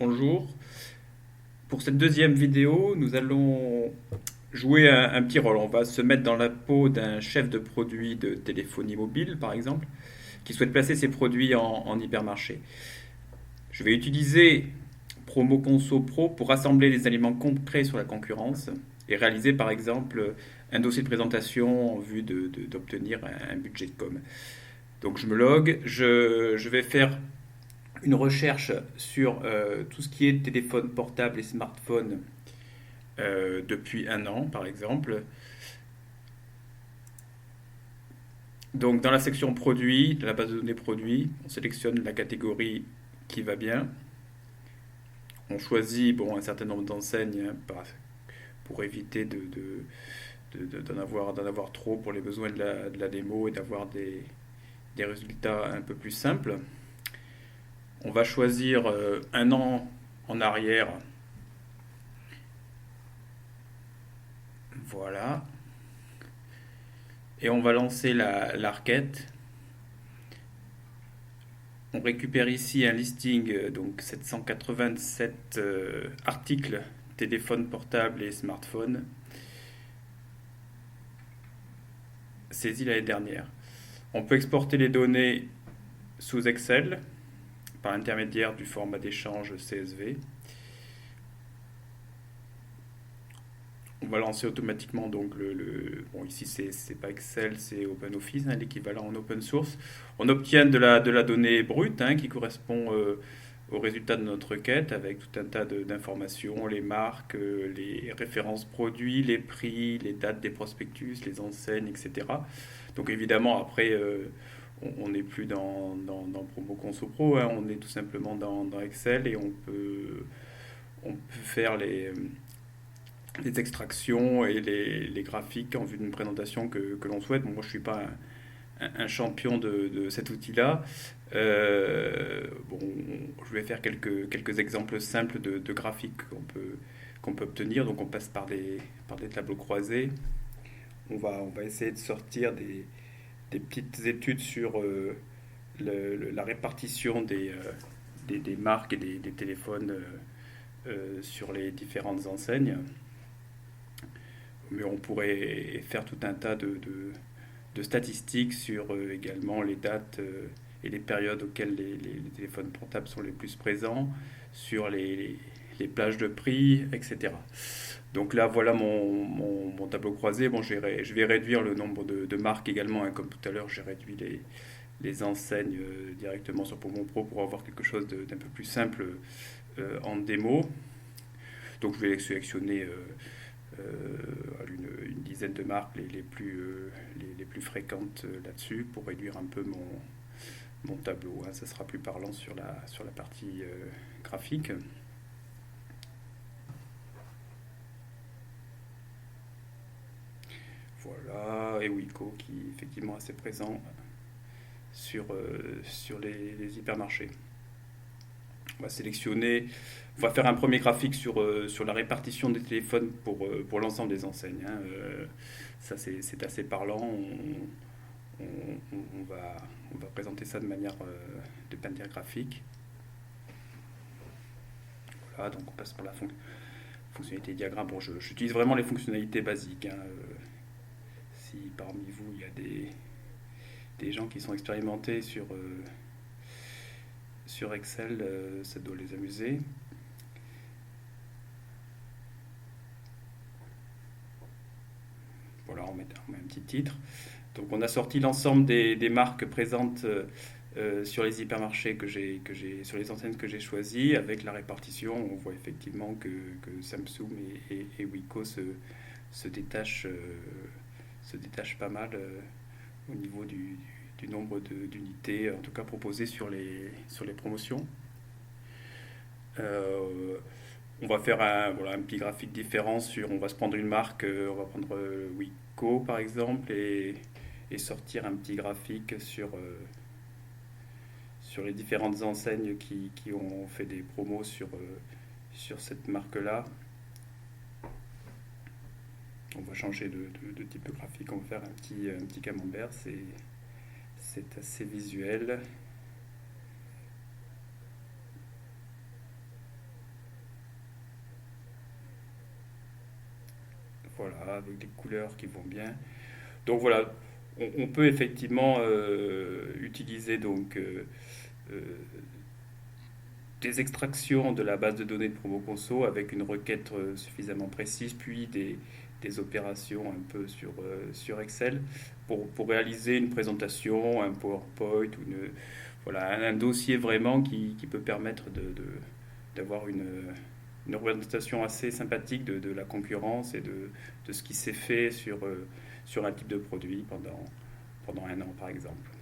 Bonjour. Pour cette deuxième vidéo, nous allons jouer un petit rôle. On va se mettre dans la peau d'un chef de produit de téléphonie mobile, par exemple, qui souhaite placer ses produits en hypermarché. Je vais utiliser Promo Conso Pro pour rassembler des éléments concrets sur la concurrence et réaliser, par exemple, un dossier de présentation en vue d'obtenir un budget de com. Donc je me log, je vais faire une recherche sur tout ce qui est téléphone portable et smartphone depuis un an, par exemple. Donc, dans la section produits, de la base de données produits, on sélectionne la catégorie qui va bien. On choisit un certain nombre d'enseignes pour éviter d'en avoir trop pour les besoins de la démo et d'avoir des résultats un peu plus simples. On va choisir un an en arrière. Voilà. Et on va lancer la requête. On récupère ici un listing, donc 787 articles, téléphone portable et smartphone, saisis l'année dernière. On peut exporter les données sous Excel par l'intermédiaire du format d'échange CSV. On va lancer automatiquement donc bon, ici c'est pas Excel, c'est OpenOffice, hein, l'équivalent en open source. On obtient de la donnée brute, hein, qui correspond au résultat de notre requête avec tout un tas d'informations, les marques, les références produits, les prix, les dates des prospectus, les enseignes, etc. Donc évidemment après on n'est plus dans Promo Conso Pro, hein, on est tout simplement dans Excel et on peut faire les extractions et les graphiques en vue d'une présentation que l'on souhaite. Bon, moi, je ne suis pas un champion de cet outil-là. Bon, je vais faire quelques exemples simples de graphiques qu'on peut obtenir. Donc, on passe par des tableaux croisés. On va essayer de sortir des petites études sur la répartition des marques et des téléphones sur les différentes enseignes. Mais on pourrait faire tout un tas de statistiques sur également les dates et les périodes auxquelles les téléphones portables sont les plus présents, sur les plages de prix, etc. Donc là, voilà mon tableau croisé. Bon, je vais réduire le nombre de marques également, hein, comme tout à l'heure, j'ai réduit les enseignes directement sur Pomo Pro pour avoir quelque chose d'un peu plus simple en démo. Donc je vais sélectionner une dizaine de marques les plus fréquentes là-dessus pour réduire un peu mon tableau, hein. Ça sera plus parlant sur la partie graphique. Voilà, et Wiko qui est effectivement assez présent sur les hypermarchés. On va sélectionner, on va faire un premier graphique sur la répartition des téléphones pour l'ensemble des enseignes, hein. Ça, c'est assez parlant. On va présenter ça de manière graphique. Voilà, donc on passe par la fonctionnalité diagramme. Bon, j'utilise vraiment les fonctionnalités basiques, hein. Si parmi vous, il y a des gens qui sont expérimentés sur Excel, ça doit les amuser. Voilà, on met un petit titre. Donc on a sorti l'ensemble des marques présentes sur les hypermarchés sur les enseignes que j'ai choisies, avec la répartition. On voit effectivement que Samsung et Wiko se détachent pas mal au niveau du nombre d'unités, en tout cas proposées sur les promotions. Euh, on va faire un petit graphique différent on va se prendre une marque, on va prendre Wiko par exemple, et sortir un petit graphique sur les différentes enseignes qui ont fait des promos sur cette marque-là. On va changer de type de graphique, on va faire un petit camembert, c'est assez visuel. voilà, avec des couleurs qui vont bien. Donc voilà, on peut effectivement utiliser donc euh, des extractions de la base de données de PromoConso avec une requête suffisamment précise, puis des opérations un peu sur Excel pour réaliser une présentation, un PowerPoint, ou voilà, un dossier vraiment qui peut permettre d'avoir une représentation assez sympathique de la concurrence et de ce qui s'est fait sur un type de produit pendant un an, par exemple.